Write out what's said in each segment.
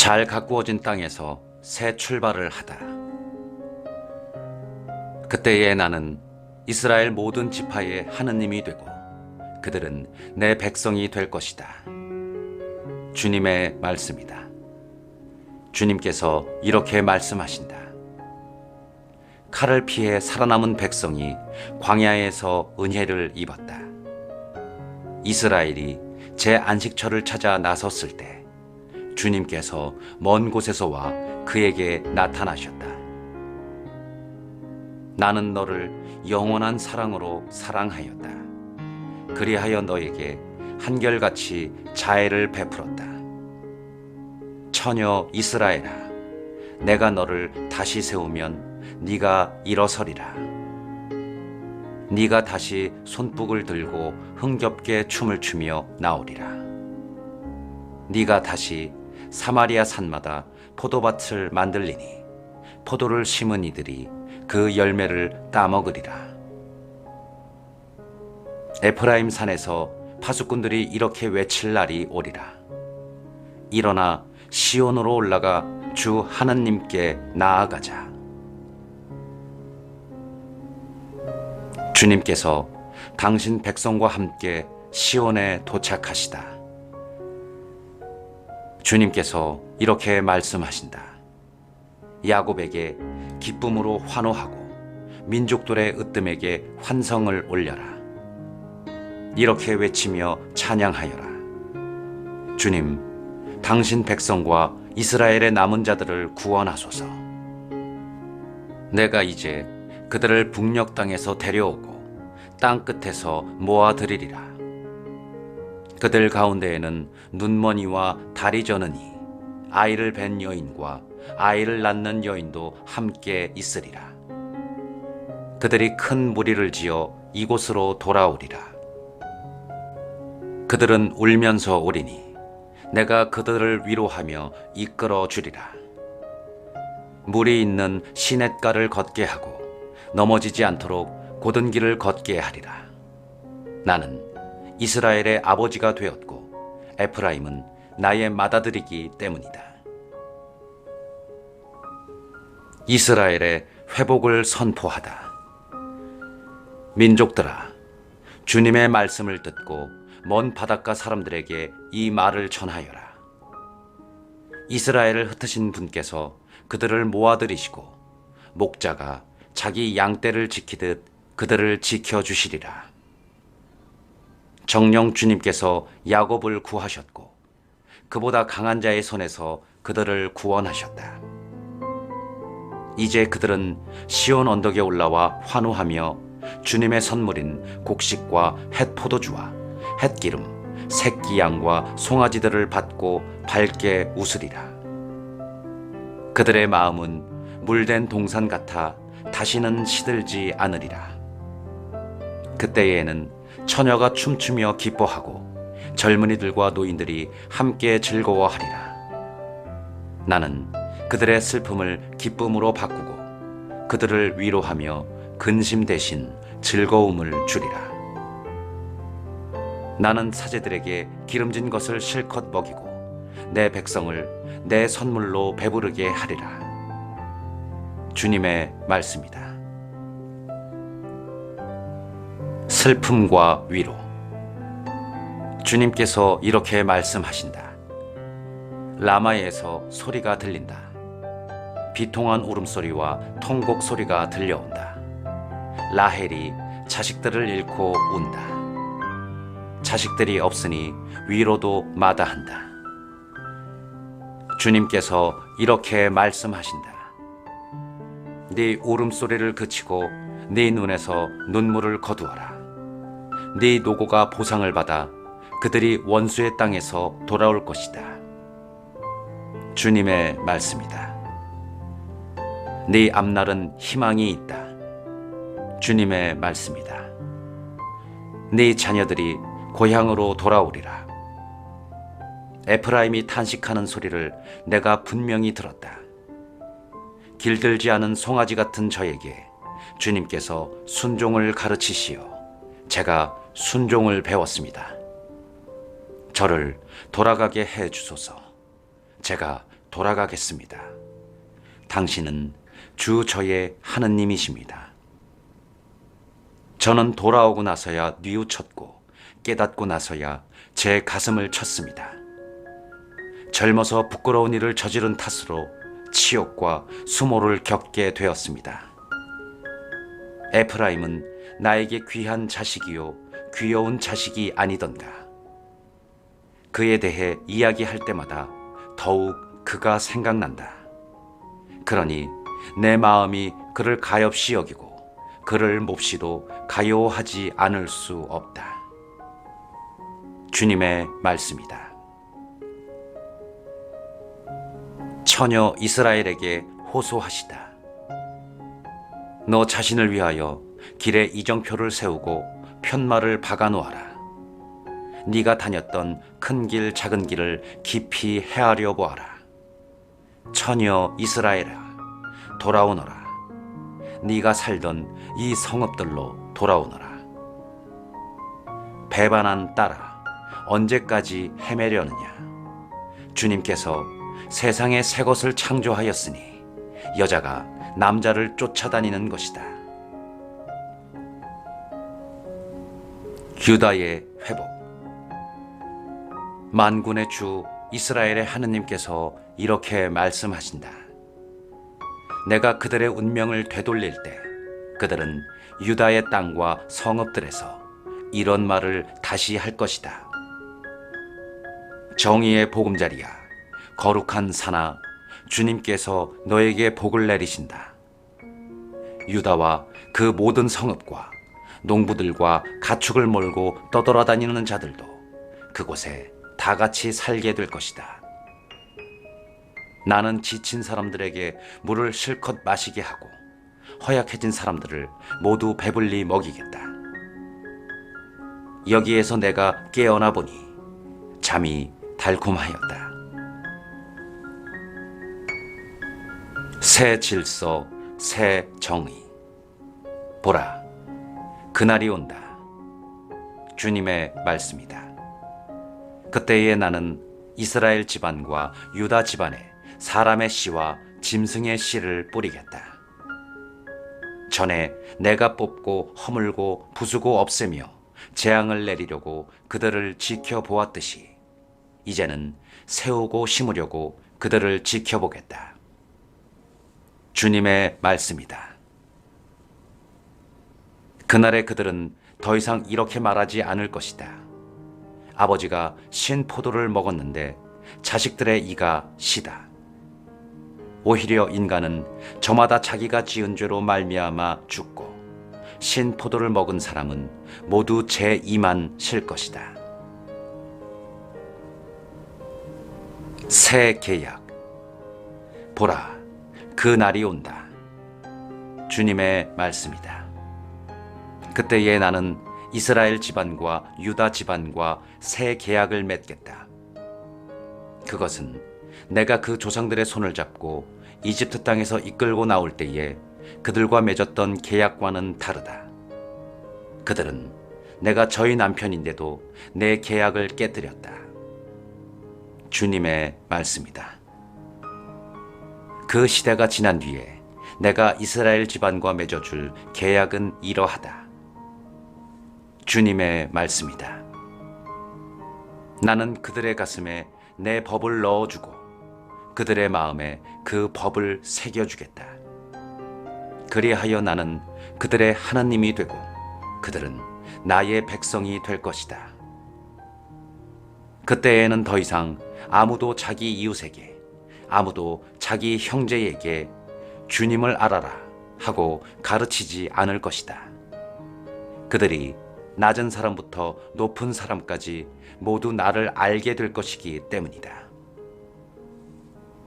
잘 가꾸어진 땅에서 새 출발을 하다. 그때에 나는 이스라엘 모든 지파의 하느님이 되고 그들은 내 백성이 될 것이다. 주님의 말씀이다. 주님께서 이렇게 말씀하신다. 칼을 피해 살아남은 백성이 광야에서 은혜를 입었다. 이스라엘이 제 안식처를 찾아 나섰을 때 주님께서 먼 곳에서 와 그에게 나타나셨다. 나는 너를 영원한 사랑으로 사랑하였다. 그리하여 너에게 한결같이 자애를 베풀었다. 처녀 이스라엘아, 내가 너를 다시 세우면 네가 일어서리라. 네가 다시 손뼉을 들고 흥겹게 춤을 추며 나오리라. 네가 다시 사마리아 산마다 포도밭을 만들리니 포도를 심은 이들이 그 열매를 따먹으리라. 에프라임 산에서 파수꾼들이 이렇게 외칠 날이 오리라. 일어나 시온으로 올라가 주 하나님께 나아가자. 주님께서 당신 백성과 함께 시온에 도착하시다. 주님께서 이렇게 말씀하신다. 야곱에게 기쁨으로 환호하고 민족들의 으뜸에게 환성을 올려라. 이렇게 외치며 찬양하여라. 주님, 당신 백성과 이스라엘의 남은 자들을 구원하소서. 내가 이제 그들을 북녘 땅에서 데려오고 땅 끝에서 모아들이리라. 그들 가운데에는 눈머니와 다리 저느니 아이를 뵌 여인과 아이를 낳는 여인도 함께 있으리라. 그들이 큰 무리를 지어 이곳으로 돌아오리라. 그들은 울면서 오리니 내가 그들을 위로하며 이끌어 주리라. 물이 있는 시냇가를 걷게 하고 넘어지지 않도록 곧은 길을 걷게 하리라. 나는 이스라엘의 아버지가 되었고 에프라임은 나의 맏아들이기 때문이다. 이스라엘의 회복을 선포하다. 민족들아, 주님의 말씀을 듣고 먼 바닷가 사람들에게 이 말을 전하여라. 이스라엘을 흩으신 분께서 그들을 모아들이시고 목자가 자기 양떼를 지키듯 그들을 지켜주시리라. 정녕 주님께서 야곱을 구하셨고 그보다 강한 자의 손에서 그들을 구원하셨다. 이제 그들은 시온 언덕에 올라와 환호하며 주님의 선물인 곡식과 햇 포도주와 햇기름, 새끼 양과 송아지들을 받고 밝게 웃으리라. 그들의 마음은 물된 동산 같아 다시는 시들지 않으리라. 그때에는 처녀가 춤추며 기뻐하고 젊은이들과 노인들이 함께 즐거워하리라. 나는 그들의 슬픔을 기쁨으로 바꾸고 그들을 위로하며 근심 대신 즐거움을 주리라. 나는 사제들에게 기름진 것을 실컷 먹이고 내 백성을 내 선물로 배부르게 하리라. 주님의 말씀이다. 슬픔과 위로. 주님께서 이렇게 말씀하신다. 라마에서 소리가 들린다. 비통한 울음소리와 통곡 소리가 들려온다. 라헬이 자식들을 잃고 운다. 자식들이 없으니 위로도 마다한다. 주님께서 이렇게 말씀하신다. 네 울음소리를 그치고 네 눈에서 눈물을 거두어라. 네 노고가 보상을 받아 그들이 원수의 땅에서 돌아올 것이다. 주님의 말씀이다. 네 앞날은 희망이 있다. 주님의 말씀이다. 네 자녀들이 고향으로 돌아오리라. 에프라임이 탄식하는 소리를 내가 분명히 들었다. 길들지 않은 송아지 같은 저에게 주님께서 순종을 가르치시어 제가 순종을 배웠습니다. 저를 돌아가게 해 주소서. 제가 돌아가겠습니다. 당신은 주 저의 하느님이십니다. 저는 돌아오고 나서야 뉘우쳤고 깨닫고 나서야 제 가슴을 쳤습니다. 젊어서 부끄러운 일을 저지른 탓으로 치욕과 수모를 겪게 되었습니다. 에프라임은 나에게 귀한 자식이요 귀여운 자식이 아니던가. 그에 대해 이야기할 때마다 더욱 그가 생각난다. 그러니 내 마음이 그를 가엾이 여기고 그를 몹시도 가요하지 않을 수 없다. 주님의 말씀이다. 처녀 이스라엘에게 호소하시다. 너 자신을 위하여 길에 이정표를 세우고 편말을 박아 놓아라. 네가 다녔던 큰 길 작은 길을 깊이 헤아려 보아라. 처녀 이스라엘아, 돌아오너라. 네가 살던 이 성읍들로 돌아오너라. 배반한 딸아, 언제까지 헤매려느냐. 주님께서 세상에 새 것을 창조하였으니 여자가 남자를 쫓아다니는 것이다. 유다의 회복. 만군의 주 이스라엘의 하느님께서 이렇게 말씀하신다. 내가 그들의 운명을 되돌릴 때 그들은 유다의 땅과 성읍들에서 이런 말을 다시 할 것이다. 정의의 보금자리야, 거룩한 산아, 주님께서 너에게 복을 내리신다. 유다와 그 모든 성읍과 농부들과 가축을 몰고 떠돌아다니는 자들도 그곳에 다 같이 살게 될 것이다. 나는 지친 사람들에게 물을 실컷 마시게 하고 허약해진 사람들을 모두 배불리 먹이겠다. 여기에서 내가 깨어나 보니 잠이 달콤하였다. 새 질서, 새 정의. 보라, 그날이 온다. 주님의 말씀이다. 그때에 나는 이스라엘 집안과 유다 집안에 사람의 씨와 짐승의 씨를 뿌리겠다. 전에 내가 뽑고 허물고 부수고 없애며 재앙을 내리려고 그들을 지켜보았듯이 이제는 세우고 심으려고 그들을 지켜보겠다. 주님의 말씀이다. 그날에 그들은 더 이상 이렇게 말하지 않을 것이다. 아버지가 신 포도를 먹었는데 자식들의 이가 시다. 오히려 인간은 저마다 자기가 지은 죄로 말미암아 죽고 신 포도를 먹은 사람은 모두 제 이만 실 것이다. 새 계약. 보라, 그 날이 온다. 주님의 말씀이다. 그때에 나는 이스라엘 집안과 유다 집안과 새 계약을 맺겠다. 그것은 내가 그 조상들의 손을 잡고 이집트 땅에서 이끌고 나올 때에 그들과 맺었던 계약과는 다르다. 그들은 내가 저희 남편인데도 내 계약을 깨뜨렸다. 주님의 말씀이다. 그 시대가 지난 뒤에 내가 이스라엘 집안과 맺어줄 계약은 이러하다. 주님의 말씀이다. 나는 그들의 가슴에 내 법을 넣어주고 그들의 마음에 그 법을 새겨주겠다. 그리하여 나는 그들의 하나님이 되고 그들은 나의 백성이 될 것이다. 그때에는 더 이상 아무도 자기 이웃에게, 아무도 자기 형제에게 주님을 알아라 하고 가르치지 않을 것이다. 그들이 낮은 사람부터 높은 사람까지 모두 나를 알게 될 것이기 때문이다.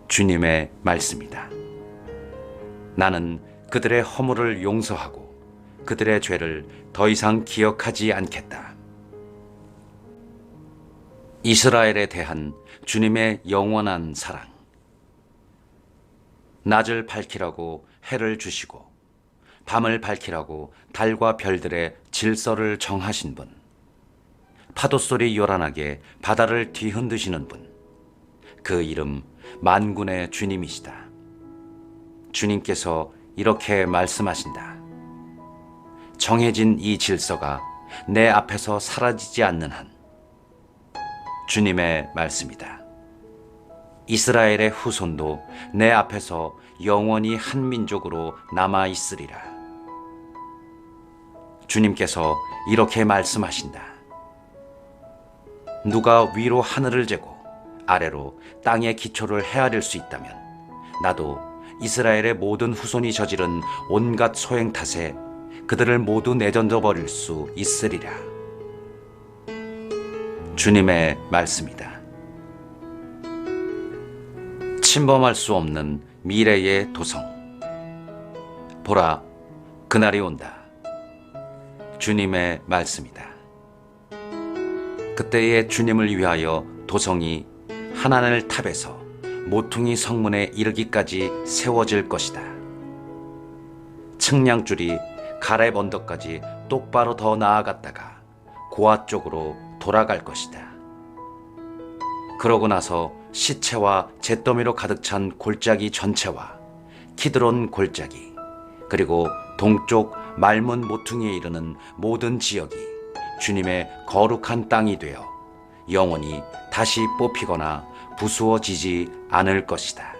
주님의 말씀이다. 나는 그들의 허물을 용서하고 그들의 죄를 더 이상 기억하지 않겠다. 이스라엘에 대한 주님의 영원한 사랑. 낮을 밝히라고 해를 주시고 밤을 밝히라고 달과 별들의 질서를 정하신 분, 파도소리 요란하게 바다를 뒤흔드시는 분, 그 이름 만군의 주님이시다. 주님께서 이렇게 말씀하신다. 정해진 이 질서가 내 앞에서 사라지지 않는 한 주님의 말씀이다. 이스라엘의 후손도 내 앞에서 영원히 한 민족으로 남아 있으리라. 주님께서 이렇게 말씀하신다. 누가 위로 하늘을 재고 아래로 땅의 기초를 헤아릴 수 있다면 나도 이스라엘의 모든 후손이 저지른 온갖 소행 탓에 그들을 모두 내던져 버릴 수 있으리라. 주님의 말씀이다. 침범할 수 없는 미래의 도성. 보라, 그날이 온다. 주님의 말씀이다. 그때의 주님을 위하여 도성이 하나늘 탑에서 모퉁이 성문에 이르기까지 세워질 것이다. 측량줄이 가렙 언덕까지 똑바로 더 나아갔다가 고아 쪽으로 돌아갈 것이다. 그러고 나서 시체와 잿더미로 가득 찬 골짜기 전체와 키드론 골짜기 그리고 동쪽 말문 모퉁이에 이르는 모든 지역이 주님의 거룩한 땅이 되어 영원히 다시 뽑히거나 부수어지지 않을 것이다.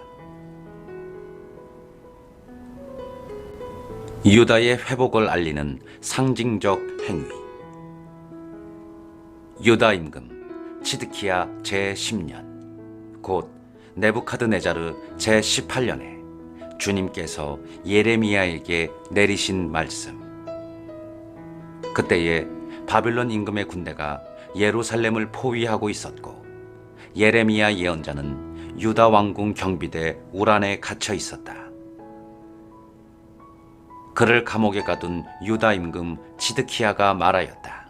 유다의 회복을 알리는 상징적 행위. 유다 임금 치드키야 제10년 곧 네부카드네자르 제18년에 주님께서 예레미야에게 내리신 말씀. 그때에 바빌론 임금의 군대가 예루살렘을 포위하고 있었고 예레미야 예언자는 유다 왕궁 경비대 우란에 갇혀 있었다. 그를 감옥에 가둔 유다 임금 치드키야가 말하였다.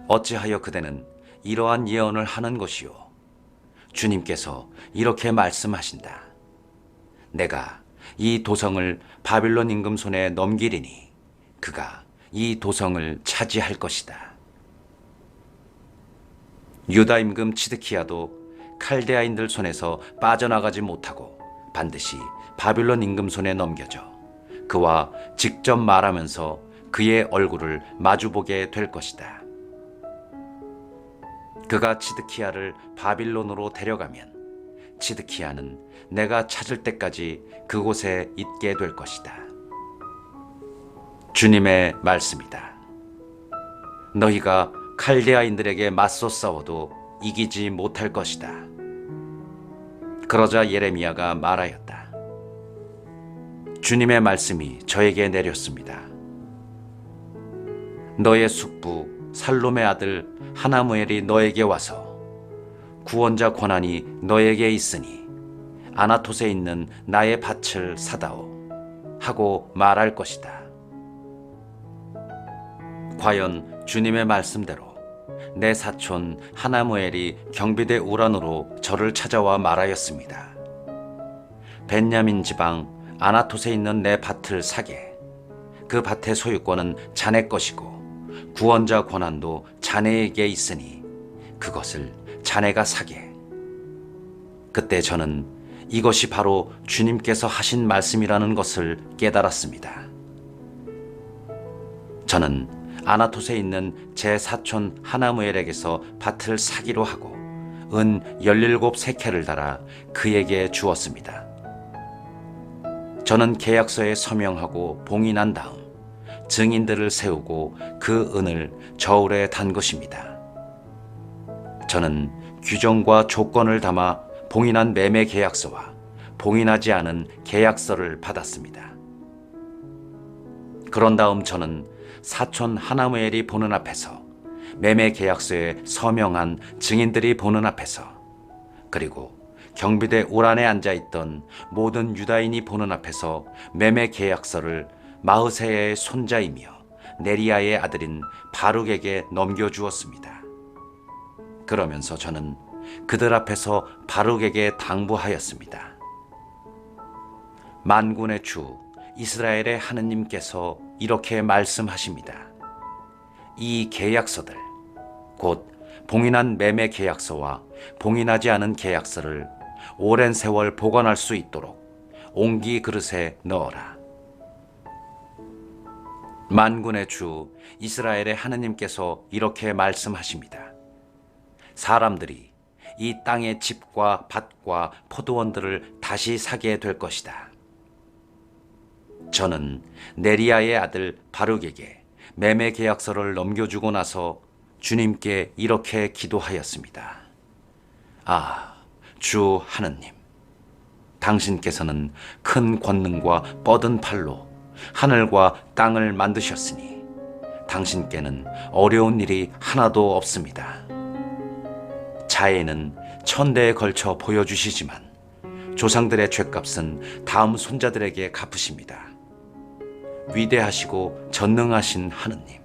어찌하여 그대는 이러한 예언을 하는 것이요? 주님께서 이렇게 말씀하신다. 내가 이 도성을 바빌론 임금 손에 넘기리니 그가 이 도성을 차지할 것이다. 유다 임금 치드키야도 칼데아인들 손에서 빠져나가지 못하고 반드시 바빌론 임금 손에 넘겨져 그와 직접 말하면서 그의 얼굴을 마주보게 될 것이다. 그가 치드키야를 바빌론으로 데려가면 치드키야는 내가 찾을 때까지 그곳에 있게 될 것이다. 주님의 말씀이다. 너희가 칼데아인들에게 맞서 싸워도 이기지 못할 것이다. 그러자 예레미야가 말하였다. 주님의 말씀이 저에게 내렸습니다. 너의 숙부 살롬의 아들 하나무엘이 너에게 와서 구원자 권한이 너에게 있으니 아나톳에 있는 나의 밭을 사다오 하고 말할 것이다. 과연 주님의 말씀대로 내 사촌 하나무엘이 경비대 우란으로 저를 찾아와 말하였습니다. 벤야민 지방 아나톳에 있는 내 밭을 사게. 그 밭의 소유권은 자네 것이고 구원자 권한도 자네에게 있으니 그것을 자네가 사게. 그때 저는 이것이 바로 주님께서 하신 말씀이라는 것을 깨달았습니다. 저는 아나톳에 있는 제 사촌 하나무엘에게서 밭을 사기로 하고 은 17세켈을 달아 그에게 주었습니다. 저는 계약서에 서명하고 봉인한 다음 증인들을 세우고 그 은을 저울에 단 것입니다. 저는 규정과 조건을 담아 봉인한 매매 계약서와 봉인하지 않은 계약서를 받았습니다. 그런 다음 저는 사촌 하나무엘이 보는 앞에서 매매 계약서에 서명한 증인들이 보는 앞에서 그리고 경비대 우란에 앉아있던 모든 유다인이 보는 앞에서 매매 계약서를 마흐세야의 손자이며 네리야의 아들인 바룩에게 넘겨주었습니다. 그러면서 저는 그들 앞에서 바룩에게 당부하였습니다. 만군의 주 이스라엘의 하느님께서 이렇게 말씀하십니다. 이 계약서들 곧 봉인한 매매 계약서와 봉인하지 않은 계약서를 오랜 세월 보관할 수 있도록 옹기 그릇에 넣어라. 만군의 주 이스라엘의 하느님께서 이렇게 말씀하십니다. 사람들이 이 땅의 집과 밭과 포도원들을 다시 사게 될 것이다. 저는 네리야의 아들 바룩에게 매매 계약서를 넘겨주고 나서 주님께 이렇게 기도하였습니다. 아, 주 하느님, 당신께서는 큰 권능과 뻗은 팔로 하늘과 땅을 만드셨으니 당신께는 어려운 일이 하나도 없습니다. 자해는 천대에 걸쳐 보여주시지만 조상들의 죄값은 다음 손자들에게 갚으십니다. 위대하시고 전능하신 하느님,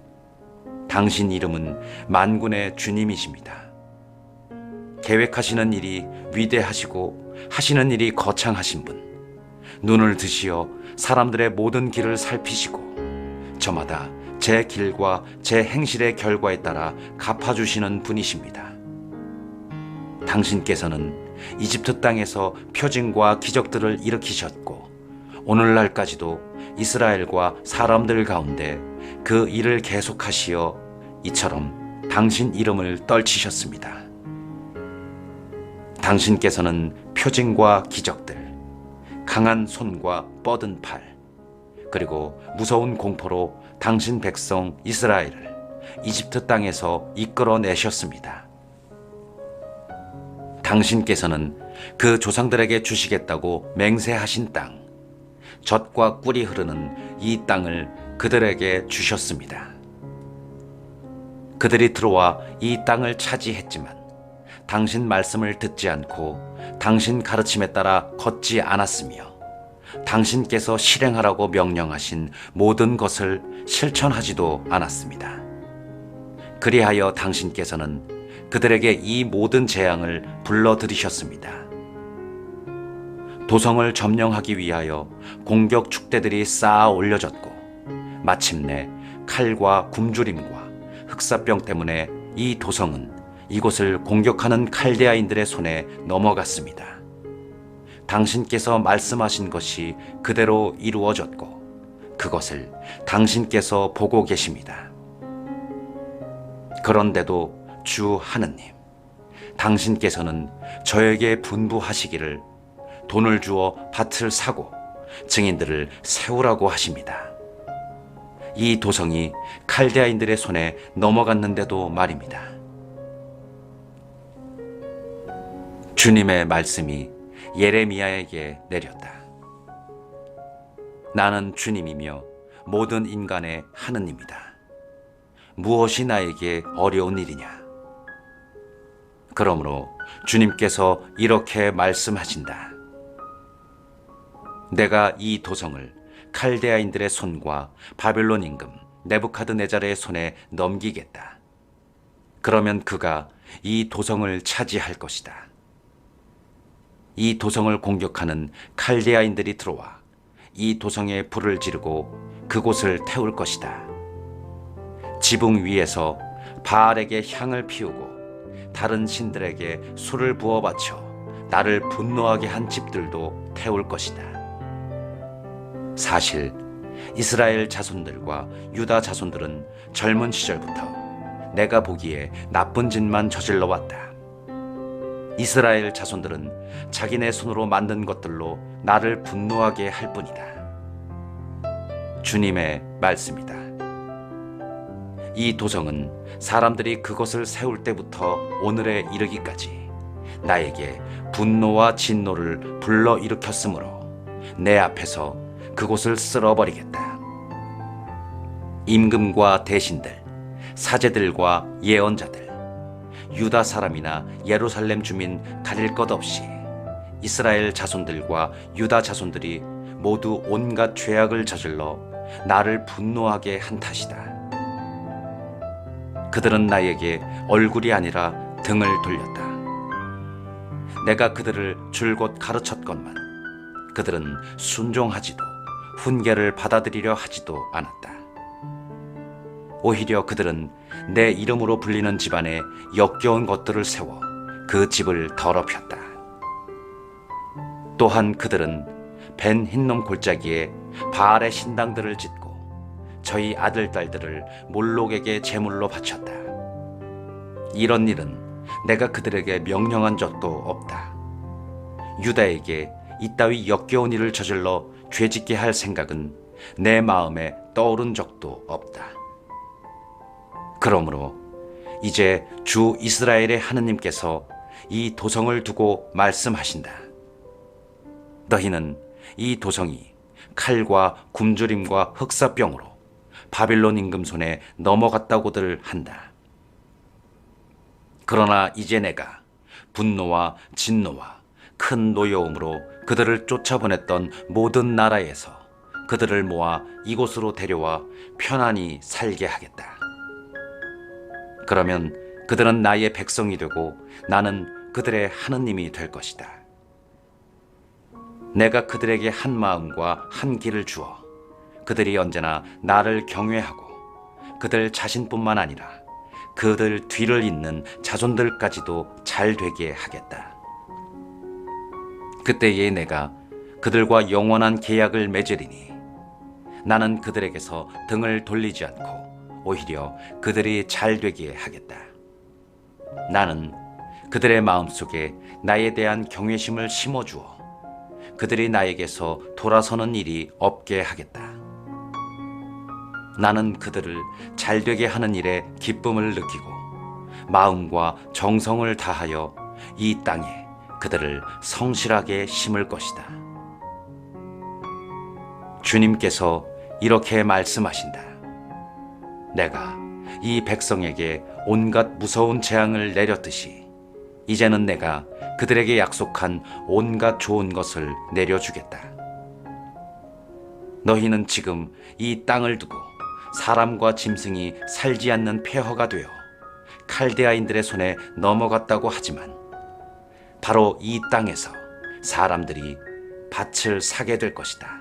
당신 이름은 만군의 주님이십니다. 계획하시는 일이 위대하시고 하시는 일이 거창하신 분, 눈을 드시어 사람들의 모든 길을 살피시고 저마다 제 길과 제 행실의 결과에 따라 갚아주시는 분이십니다. 당신께서는 이집트 땅에서 표징과 기적들을 일으키셨고 오늘날까지도 이스라엘과 사람들 가운데 그 일을 계속하시어 이처럼 당신 이름을 떨치셨습니다. 당신께서는 표징과 기적들, 강한 손과 뻗은 팔, 그리고 무서운 공포로 당신 백성 이스라엘을 이집트 땅에서 이끌어내셨습니다. 당신께서는 그 조상들에게 주시겠다고 맹세하신 땅, 젖과 꿀이 흐르는 이 땅을 그들에게 주셨습니다. 그들이 들어와 이 땅을 차지했지만 당신 말씀을 듣지 않고 당신 가르침에 따라 걷지 않았으며 당신께서 실행하라고 명령하신 모든 것을 실천하지도 않았습니다. 그리하여 당신께서는 그들에게 이 모든 재앙을 불러들이셨습니다. 도성을 점령하기 위하여 공격 축대들이 쌓아 올려졌고 마침내 칼과 굶주림과 흑사병 때문에 이 도성은 이곳을 공격하는 칼데아인들의 손에 넘어갔습니다. 당신께서 말씀하신 것이 그대로 이루어졌고 그것을 당신께서 보고 계십니다. 그런데도 주 하느님, 당신께서는 저에게 분부하시기를 돈을 주어 밭을 사고 증인들을 세우라고 하십니다. 이 도성이 칼데아인들의 손에 넘어갔는데도 말입니다. 주님의 말씀이 예레미야에게 내렸다. 나는 주님이며 모든 인간의 하느님이다. 무엇이 나에게 어려운 일이냐? 그러므로 주님께서 이렇게 말씀하신다. 내가 이 도성을 칼데아인들의 손과 바벨론 임금 네부카드네자르의 손에 넘기겠다. 그러면 그가 이 도성을 차지할 것이다. 이 도성을 공격하는 칼데아인들이 들어와 이 도성에 불을 지르고 그곳을 태울 것이다. 지붕 위에서 바알에게 향을 피우고 다른 신들에게 술을 부어 바쳐 나를 분노하게 한 집들도 태울 것이다. 사실 이스라엘 자손들과 유다 자손들은 젊은 시절부터 내가 보기에 나쁜 짓만 저질러 왔다. 이스라엘 자손들은 자기네 손으로 만든 것들로 나를 분노하게 할 뿐이다. 주님의 말씀이다. 이 도성은 사람들이 그것을 세울 때부터 오늘에 이르기까지 나에게 분노와 진노를 불러일으켰으므로 내 앞에서 그곳을 쓸어버리겠다. 임금과 대신들, 사제들과 예언자들, 유다 사람이나 예루살렘 주민 가릴 것 없이 이스라엘 자손들과 유다 자손들이 모두 온갖 죄악을 저질러 나를 분노하게 한 탓이다. 그들은 나에게 얼굴이 아니라 등을 돌렸다. 내가 그들을 줄곧 가르쳤건만 그들은 순종하지도 훈계를 받아들이려 하지도 않았다. 오히려 그들은 내 이름으로 불리는 집안에 역겨운 것들을 세워 그 집을 더럽혔다. 또한 그들은 벤 흰놈 골짜기에 바알의 신당들을 짓고 저희 아들 딸들을 몰록에게 제물로 바쳤다. 이런 일은 내가 그들에게 명령한 적도 없다. 유다에게 이따위 역겨운 일을 저질러 죄짓게 할 생각은 내 마음에 떠오른 적도 없다. 그러므로 이제 주 이스라엘의 하느님께서 이 도성을 두고 말씀하신다. 너희는 이 도성이 칼과 굶주림과 흑사병으로 바빌론 임금 손에 넘어갔다고들 한다. 그러나 이제 내가 분노와 진노와 큰 노여움으로 그들을 쫓아보냈던 모든 나라에서 그들을 모아 이곳으로 데려와 편안히 살게 하겠다. 그러면 그들은 나의 백성이 되고 나는 그들의 하느님이 될 것이다. 내가 그들에게 한 마음과 한 길을 주어 그들이 언제나 나를 경외하고 그들 자신뿐만 아니라 그들 뒤를 잇는 자손들까지도 잘 되게 하겠다. 그때에 내가 그들과 영원한 계약을 맺으리니 나는 그들에게서 등을 돌리지 않고 오히려 그들이 잘 되게 하겠다. 나는 그들의 마음속에 나에 대한 경외심을 심어주어 그들이 나에게서 돌아서는 일이 없게 하겠다. 나는 그들을 잘되게 하는 일에 기쁨을 느끼고 마음과 정성을 다하여 이 땅에 그들을 성실하게 심을 것이다. 주님께서 이렇게 말씀하신다. 내가 이 백성에게 온갖 무서운 재앙을 내렸듯이 이제는 내가 그들에게 약속한 온갖 좋은 것을 내려주겠다. 너희는 지금 이 땅을 두고 사람과 짐승이 살지 않는 폐허가 되어 칼데아인들의 손에 넘어갔다고 하지만 바로 이 땅에서 사람들이 밭을 사게 될 것이다.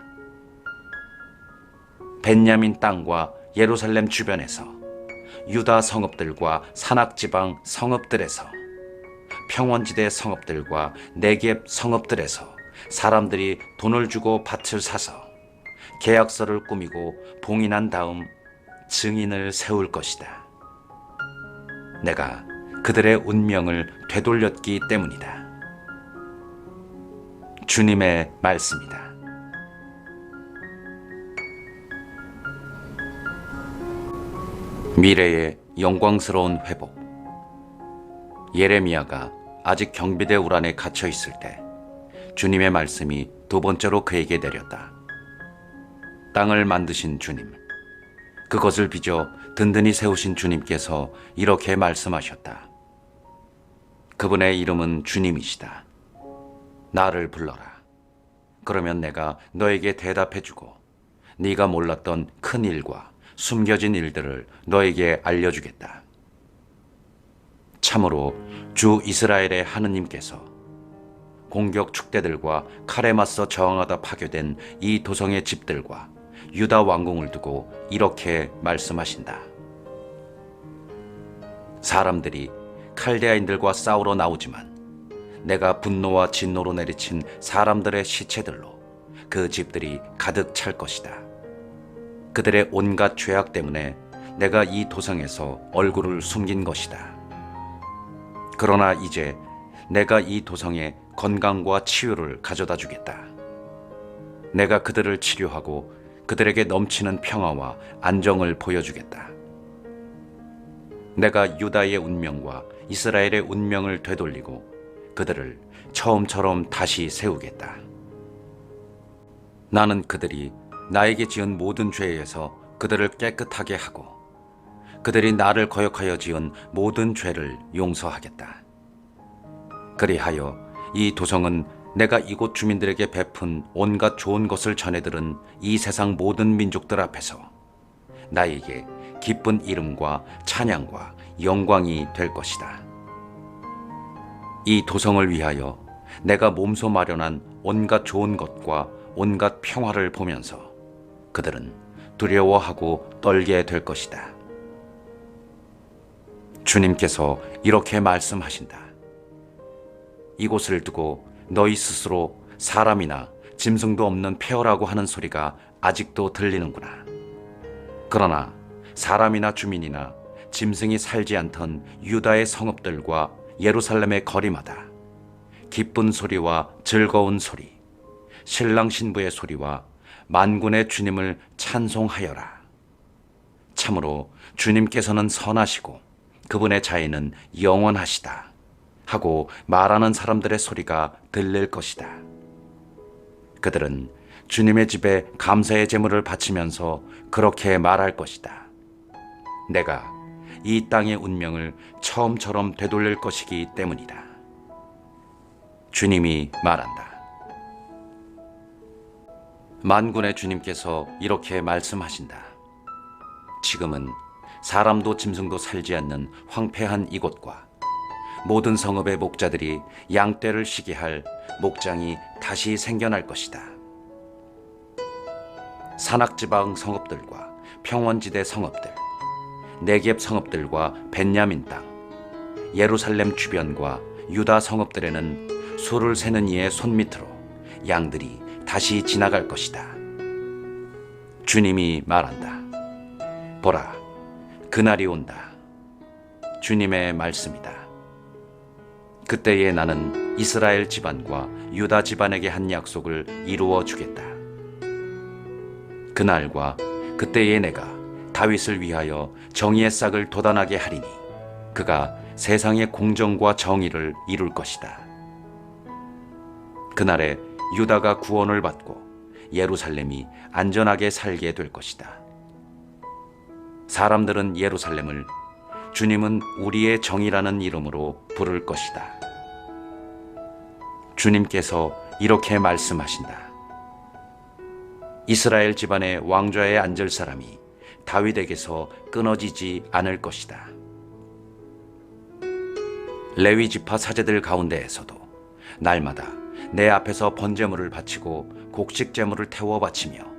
벤야민 땅과 예루살렘 주변에서 유다 성읍들과 산악지방 성읍들에서 평원지대 성읍들과 네겝 성읍들에서 사람들이 돈을 주고 밭을 사서 계약서를 꾸미고 봉인한 다음 증인을 세울 것이다. 내가 그들의 운명을 되돌렸기 때문이다. 주님의 말씀이다. 미래의 영광스러운 회복. 예레미야가 아직 경비대 울 안에 갇혀 있을 때 주님의 말씀이 두 번째로 그에게 내렸다. 땅을 만드신 주님, 그것을 빚어 든든히 세우신 주님께서 이렇게 말씀하셨다. 그분의 이름은 주님이시다. 나를 불러라. 그러면 내가 너에게 대답해주고 네가 몰랐던 큰 일과 숨겨진 일들을 너에게 알려주겠다. 참으로 주 이스라엘의 하느님께서 공격 축대들과 칼에 맞서 저항하다 파괴된 이 도성의 집들과 유다 왕궁을 두고 이렇게 말씀하신다. 사람들이 칼데아인들과 싸우러 나오지만 내가 분노와 진노로 내리친 사람들의 시체들로 그 집들이 가득 찰 것이다. 그들의 온갖 죄악 때문에 내가 이 도성에서 얼굴을 숨긴 것이다. 그러나 이제 내가 이 도성에 건강과 치유를 가져다 주겠다. 내가 그들을 치료하고 그들에게 넘치는 평화와 안정을 보여주겠다. 내가 유다의 운명과 이스라엘의 운명을 되돌리고 그들을 처음처럼 다시 세우겠다. 나는 그들이 나에게 지은 모든 죄에서 그들을 깨끗하게 하고 그들이 나를 거역하여 지은 모든 죄를 용서하겠다. 그리하여 이 도성은 내가 이곳 주민들에게 베푼 온갖 좋은 것을 전해들은 이 세상 모든 민족들 앞에서 나에게 기쁜 이름과 찬양과 영광이 될 것이다. 이 도성을 위하여 내가 몸소 마련한 온갖 좋은 것과 온갖 평화를 보면서 그들은 두려워하고 떨게 될 것이다. 주님께서 이렇게 말씀하신다. 이곳을 두고 너희 스스로 사람이나 짐승도 없는 폐허라고 하는 소리가 아직도 들리는구나. 그러나 사람이나 주민이나 짐승이 살지 않던 유다의 성읍들과 예루살렘의 거리마다 기쁜 소리와 즐거운 소리, 신랑 신부의 소리와 만군의 주님을 찬송하여라. 참으로 주님께서는 선하시고 그분의 자애는 영원하시다 하고 말하는 사람들의 소리가 들릴 것이다. 그들은 주님의 집에 감사의 제물을 바치면서 그렇게 말할 것이다. 내가 이 땅의 운명을 처음처럼 되돌릴 것이기 때문이다. 주님이 말한다. 만군의 주님께서 이렇게 말씀하신다. 지금은 사람도 짐승도 살지 않는 황폐한 이곳과 모든 성읍의 목자들이 양떼를 쉬게 할 목장이 다시 생겨날 것이다. 산악지방 성읍들과 평원지대 성읍들, 네겝 성읍들과 벤야민 땅, 예루살렘 주변과 유다 성읍들에는 수를 세는 이의 손밑으로 양들이 다시 지나갈 것이다. 주님이 말한다. 보라, 그날이 온다. 주님의 말씀이다. 그때에 나는 이스라엘 집안과 유다 집안에게 한 약속을 이루어 주겠다. 그날과 그때에 내가 다윗을 위하여 정의의 싹을 돋아나게 하리니 그가 세상의 공정과 정의를 이룰 것이다. 그날에 유다가 구원을 받고 예루살렘이 안전하게 살게 될 것이다. 사람들은 예루살렘을 주님은 우리의 정이라는 이름으로 부를 것이다. 주님께서 이렇게 말씀하신다. 이스라엘 집안의 왕좌에 앉을 사람이 다윗에게서 끊어지지 않을 것이다. 레위 지파 사제들 가운데에서도 날마다 내 앞에서 번제물을 바치고 곡식 제물을 태워 바치며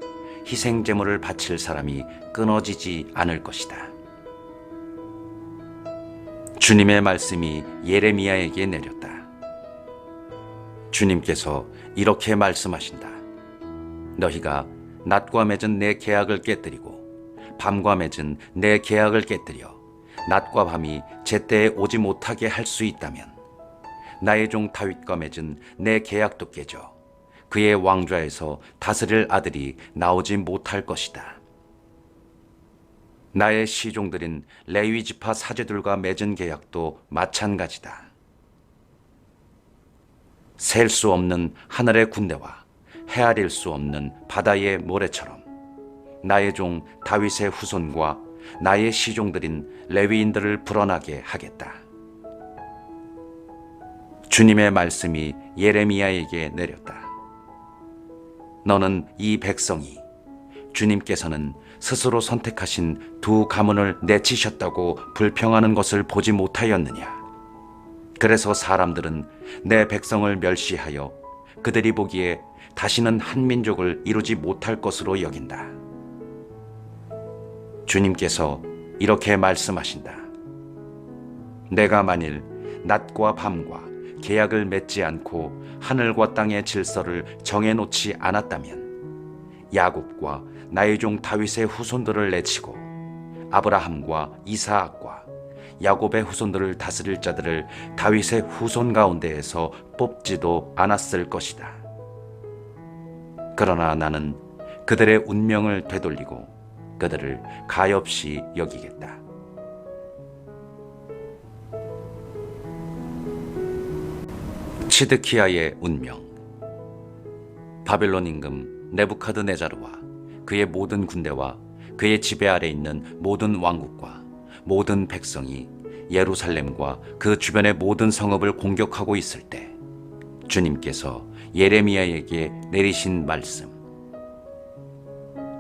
희생 제물을 바칠 사람이 끊어지지 않을 것이다. 주님의 말씀이 예레미야에게 내렸다. 주님께서 이렇게 말씀하신다. 너희가 낮과 맺은 내 계약을 깨뜨리고 밤과 맺은 내 계약을 깨뜨려 낮과 밤이 제때에 오지 못하게 할 수 있다면 나의 종 다윗과 맺은 내 계약도 깨져 그의 왕좌에서 다스릴 아들이 나오지 못할 것이다. 나의 시종들인 레위 지파 사제들과 맺은 계약도 마찬가지다. 셀 수 없는 하늘의 군대와 헤아릴 수 없는 바다의 모래처럼 나의 종 다윗의 후손과 나의 시종들인 레위인들을 불어나게 하겠다. 주님의 말씀이 예레미야에게 내렸다. 너는 이 백성이 주님께서는 스스로 선택하신 두 가문을 내치셨다고 불평하는 것을 보지 못하였느냐? 그래서 사람들은 내 백성을 멸시하여 그들이 보기에 다시는 한 민족을 이루지 못할 것으로 여긴다. 주님께서 이렇게 말씀하신다. 내가 만일 낮과 밤과 계약을 맺지 않고 하늘과 땅의 질서를 정해놓지 않았다면 야곱과 나의 종 다윗의 후손들을 내치고 아브라함과 이사악과 야곱의 후손들을 다스릴 자들을 다윗의 후손 가운데에서 뽑지도 않았을 것이다. 그러나 나는 그들의 운명을 되돌리고 그들을 가엾이 여기겠다. 시드키야의 운명. 바벨론 임금 네부카드네자르와 그의 모든 군대와 그의 지배 아래 있는 모든 왕국과 모든 백성이 예루살렘과 그 주변의 모든 성읍을 공격하고 있을 때 주님께서 예레미야에게 내리신 말씀.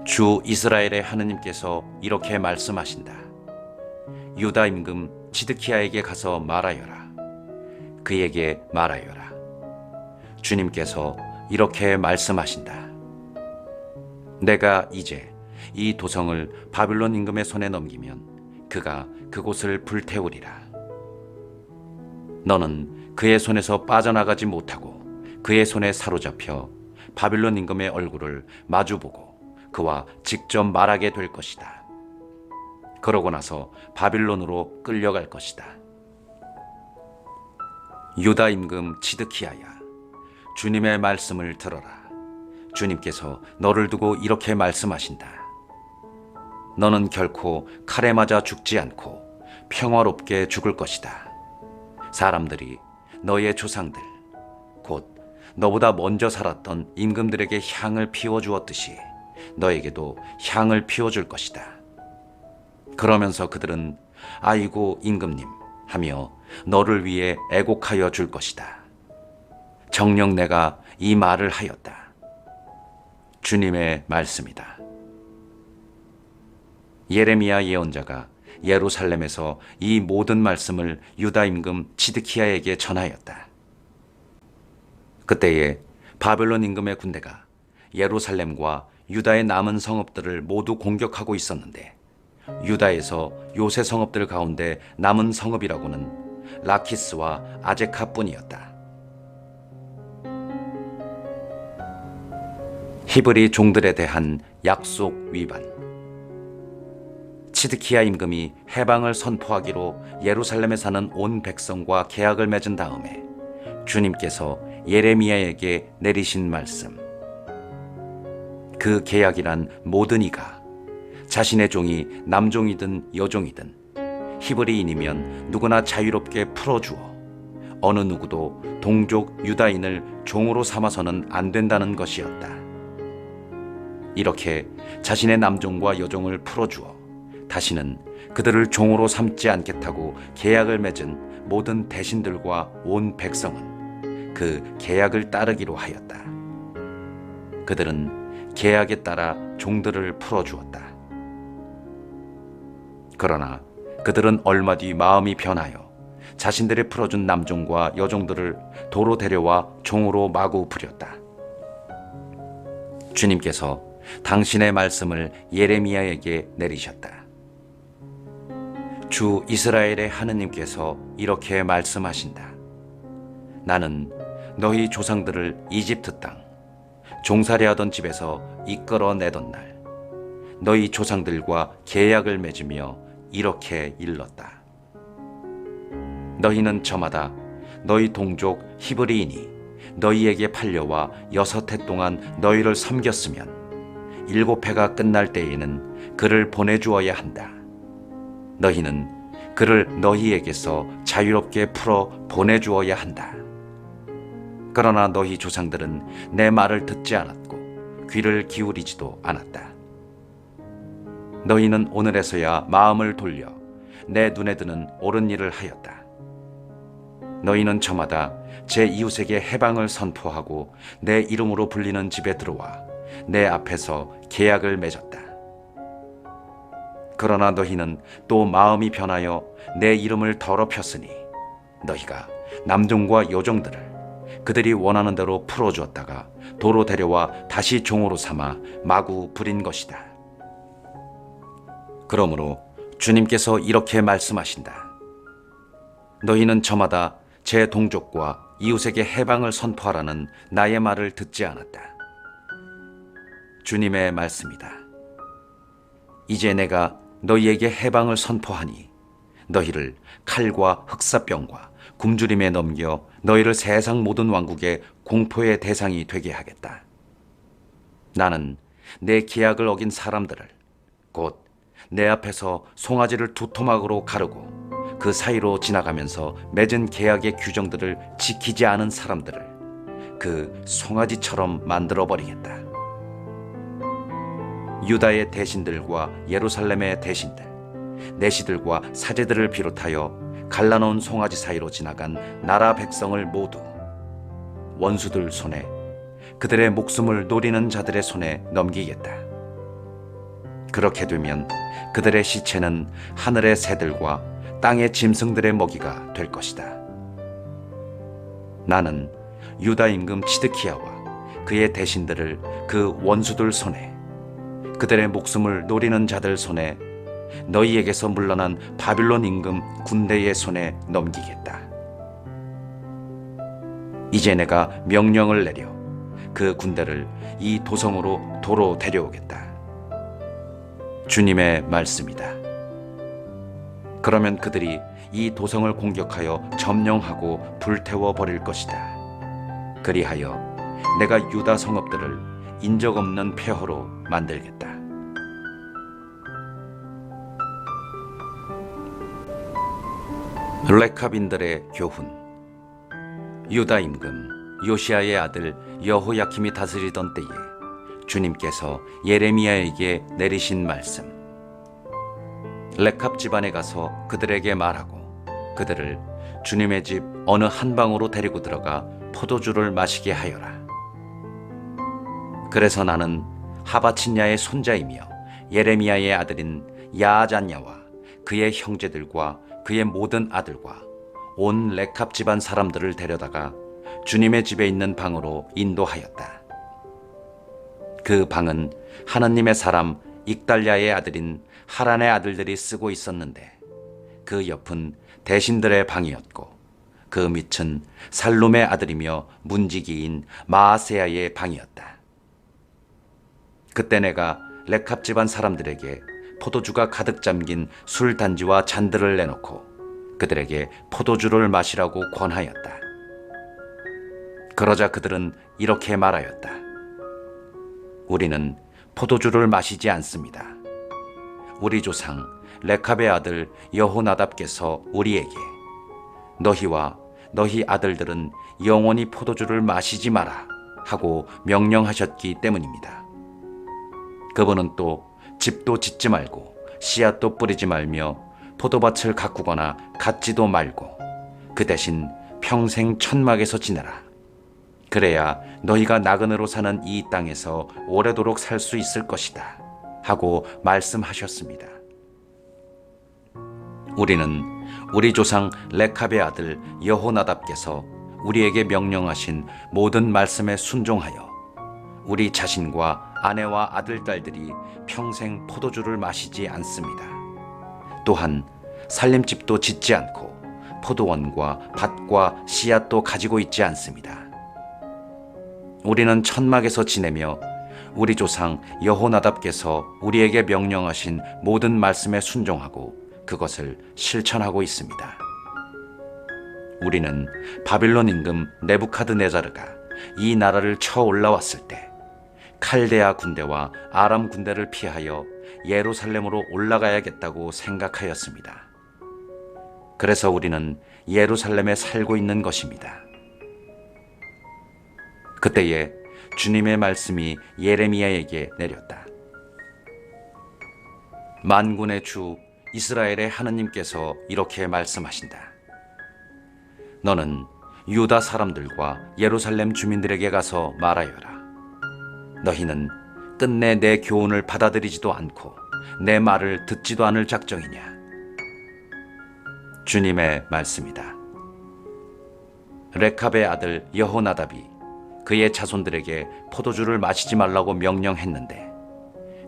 주 이스라엘의 하느님께서 이렇게 말씀하신다. 유다 임금 시드키야에게 가서 말하여라. 그에게 말하여라. 주님께서 이렇게 말씀하신다. 내가 이제 이 도성을 바빌론 임금의 손에 넘기면 그가 그곳을 불태우리라. 너는 그의 손에서 빠져나가지 못하고 그의 손에 사로잡혀 바빌론 임금의 얼굴을 마주보고 그와 직접 말하게 될 것이다. 그러고 나서 바빌론으로 끌려갈 것이다. 유다 임금 치드키야야, 주님의 말씀을 들어라. 주님께서 너를 두고 이렇게 말씀하신다. 너는 결코 칼에 맞아 죽지 않고 평화롭게 죽을 것이다. 사람들이 너의 조상들, 곧 너보다 먼저 살았던 임금들에게 향을 피워주었듯이 너에게도 향을 피워줄 것이다. 그러면서 그들은 아이고 임금님 하며 너를 위해 애곡하여 줄 것이다. 정녕 내가 이 말을 하였다. 주님의 말씀이다. 예레미야 예언자가 예루살렘에서 이 모든 말씀을 유다 임금 치드키야에게 전하였다. 그때에 바벨론 임금의 군대가 예루살렘과 유다의 남은 성읍들을 모두 공격하고 있었는데 유다에서 요새 성읍들 가운데 남은 성읍이라고는 라키스와 아제카뿐이었다. 히브리 종들에 대한 약속 위반. 치드키야 임금이 해방을 선포하기로 예루살렘에 사는 온 백성과 계약을 맺은 다음에 주님께서 예레미야에게 내리신 말씀. 그 계약이란 모든 이가 자신의 종이 남종이든 여종이든 히브리인이면 누구나 자유롭게 풀어주어 어느 누구도 동족 유다인을 종으로 삼아서는 안 된다는 것이었다. 이렇게 자신의 남종과 여종을 풀어주어 다시는 그들을 종으로 삼지 않겠다고 계약을 맺은 모든 대신들과 온 백성은 그 계약을 따르기로 하였다. 그들은 계약에 따라 종들을 풀어주었다. 그러나 그들은 얼마 뒤 마음이 변하여 자신들이 풀어준 남종과 여종들을 도로 데려와 종으로 마구 부렸다. 주님께서 당신의 말씀을 예레미야에게 내리셨다. 주 이스라엘의 하느님께서 이렇게 말씀하신다. 나는 너희 조상들을 이집트 땅, 종살이하던 집에서 이끌어내던 날, 너희 조상들과 계약을 맺으며 이렇게 일렀다. 너희는 저마다 너희 동족 히브리인이 너희에게 팔려와 6해 동안 너희를 섬겼으면 7해가 끝날 때에는 그를 보내주어야 한다. 너희는 그를 너희에게서 자유롭게 풀어 보내주어야 한다. 그러나 너희 조상들은 내 말을 듣지 않았고 귀를 기울이지도 않았다. 너희는 오늘에서야 마음을 돌려 내 눈에 드는 옳은 일을 하였다. 너희는 저마다 제 이웃에게 해방을 선포하고 내 이름으로 불리는 집에 들어와 내 앞에서 계약을 맺었다. 그러나 너희는 또 마음이 변하여 내 이름을 더럽혔으니 너희가 남종과 여종들을 그들이 원하는 대로 풀어주었다가 도로 데려와 다시 종으로 삼아 마구 부린 것이다. 그러므로 주님께서 이렇게 말씀하신다. 너희는 저마다 제 동족과 이웃에게 해방을 선포하라는 나의 말을 듣지 않았다. 주님의 말씀이다. 이제 내가 너희에게 해방을 선포하니 너희를 칼과 흑사병과 굶주림에 넘겨 너희를 세상 모든 왕국의 공포의 대상이 되게 하겠다. 나는 내 계약을 어긴 사람들을 곧 내 앞에서 송아지를 두 토막으로 가르고 그 사이로 지나가면서 맺은 계약의 규정들을 지키지 않은 사람들을 그 송아지처럼 만들어버리겠다. 유다의 대신들과 예루살렘의 대신들, 내시들과 사제들을 비롯하여 갈라놓은 송아지 사이로 지나간 나라 백성을 모두 원수들 손에, 그들의 목숨을 노리는 자들의 손에 넘기겠다. 그렇게 되면 그들의 시체는 하늘의 새들과 땅의 짐승들의 먹이가 될 것이다. 나는 유다 임금 치드키야와 그의 대신들을 그 원수들 손에, 그들의 목숨을 노리는 자들 손에 너희에게서 물러난 바빌론 임금 군대의 손에 넘기겠다. 이제 내가 명령을 내려 그 군대를 이 도성으로 도로 데려오겠다. 주님의 말씀이다. 그러면 그들이 이 도성을 공격하여 점령하고 불태워 버릴 것이다. 그리하여 내가 유다 성읍들을 인적 없는 폐허로 만들겠다. 레캅인들의 교훈. 유다 임금 요시야의 아들 여호야킴이 다스리던 때에 주님께서 예레미야에게 내리신 말씀. 레캅 집안에 가서 그들에게 말하고 그들을 주님의 집 어느 한 방으로 데리고 들어가 포도주를 마시게 하여라. 그래서 나는 하바친야의 손자이며 예레미야의 아들인 야아잔야와 그의 형제들과 그의 모든 아들과 온 레캅 집안 사람들을 데려다가 주님의 집에 있는 방으로 인도하였다. 그 방은 하나님의 사람 익달랴의 아들인 하란의 아들들이 쓰고 있었는데 그 옆은 대신들의 방이었고 그 밑은 살룸의 아들이며 문지기인 마아세야의 방이었다. 그때 내가 레캅 집안 사람들에게 포도주가 가득 잠긴 술 단지와 잔들을 내놓고 그들에게 포도주를 마시라고 권하였다. 그러자 그들은 이렇게 말하였다. 우리는 포도주를 마시지 않습니다. 우리 조상 레캅의 아들 여호나답께서 우리에게 너희와 너희 아들들은 영원히 포도주를 마시지 마라 하고 명령하셨기 때문입니다. 그분은 또 집도 짓지 말고 씨앗도 뿌리지 말며 포도밭을 가꾸거나 갖지도 말고 그 대신 평생 천막에서 지내라. 그래야 너희가 나그네로 사는 이 땅에서 오래도록 살 수 있을 것이다 하고 말씀하셨습니다. 우리는 우리 조상 레캅의 아들 여호나답께서 우리에게 명령하신 모든 말씀에 순종하여 우리 자신과 아내와 아들, 딸들이 평생 포도주를 마시지 않습니다. 또한 살림집도 짓지 않고 포도원과 밭과 씨앗도 가지고 있지 않습니다. 우리는 천막에서 지내며 우리 조상 여호나답께서 우리에게 명령하신 모든 말씀에 순종하고 그것을 실천하고 있습니다. 우리는 바빌론 임금 네부카드네자르가 이 나라를 쳐 올라왔을 때 칼데아 군대와 아람 군대를 피하여 예루살렘으로 올라가야겠다고 생각하였습니다. 그래서 우리는 예루살렘에 살고 있는 것입니다. 그때에 주님의 말씀이 예레미야에게 내렸다. 만군의 주 이스라엘의 하느님께서 이렇게 말씀하신다. 너는 유다 사람들과 예루살렘 주민들에게 가서 말하여라. 너희는 끝내 내 교훈을 받아들이지도 않고 내 말을 듣지도 않을 작정이냐. 주님의 말씀이다. 레캅의 아들 여호나답이 그의 자손들에게 포도주를 마시지 말라고 명령했는데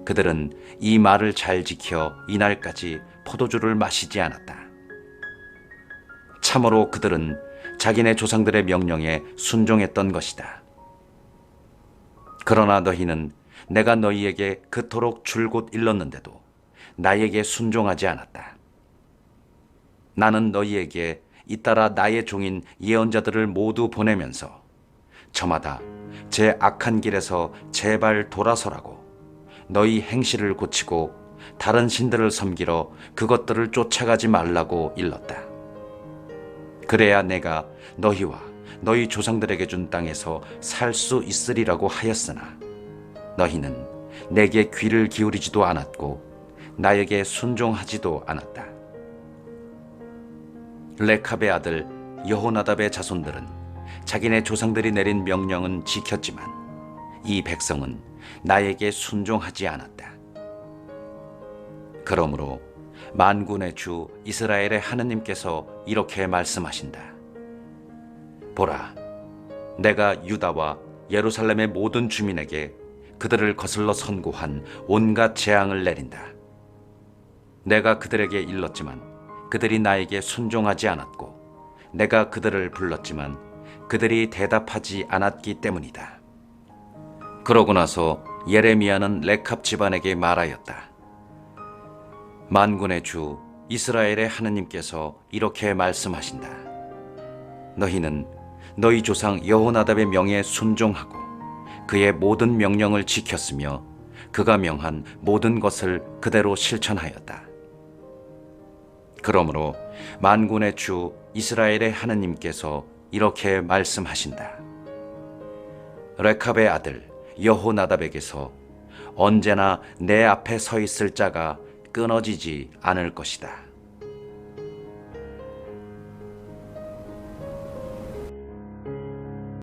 그들은 이 말을 잘 지켜 이날까지 포도주를 마시지 않았다. 참으로 그들은 자기네 조상들의 명령에 순종했던 것이다. 그러나 너희는 내가 너희에게 그토록 줄곧 일렀는데도 나에게 순종하지 않았다. 나는 너희에게 잇따라 나의 종인 예언자들을 모두 보내면서 저마다 제 악한 길에서 제발 돌아서라고 너희 행실을 고치고 다른 신들을 섬기러 그것들을 쫓아가지 말라고 일렀다. 그래야 내가 너희와 너희 조상들에게 준 땅에서 살 수 있으리라고 하였으나 너희는 내게 귀를 기울이지도 않았고 나에게 순종하지도 않았다. 레캅의 아들 여호나답의 자손들은 자기네 조상들이 내린 명령은 지켰지만 이 백성은 나에게 순종하지 않았다. 그러므로 만군의 주 이스라엘의 하느님께서 이렇게 말씀하신다. 보라, 내가 유다와 예루살렘의 모든 주민에게 그들을 거슬러 선고한 온갖 재앙을 내린다. 내가 그들에게 일렀지만 그들이 나에게 순종하지 않았고 내가 그들을 불렀지만 그들이 대답하지 않았기 때문이다. 그러고 나서 예레미야는 레캅 집안에게 말하였다. 만군의 주 이스라엘의 하느님께서 이렇게 말씀하신다. 너희는 너희 조상 여호나답의 명에 순종하고 그의 모든 명령을 지켰으며 그가 명한 모든 것을 그대로 실천하였다. 그러므로 만군의 주 이스라엘의 하느님께서 이렇게 말씀하신다. 레캅의 아들 여호나답에게서 언제나 내 앞에 서 있을 자가 끊어지지 않을 것이다.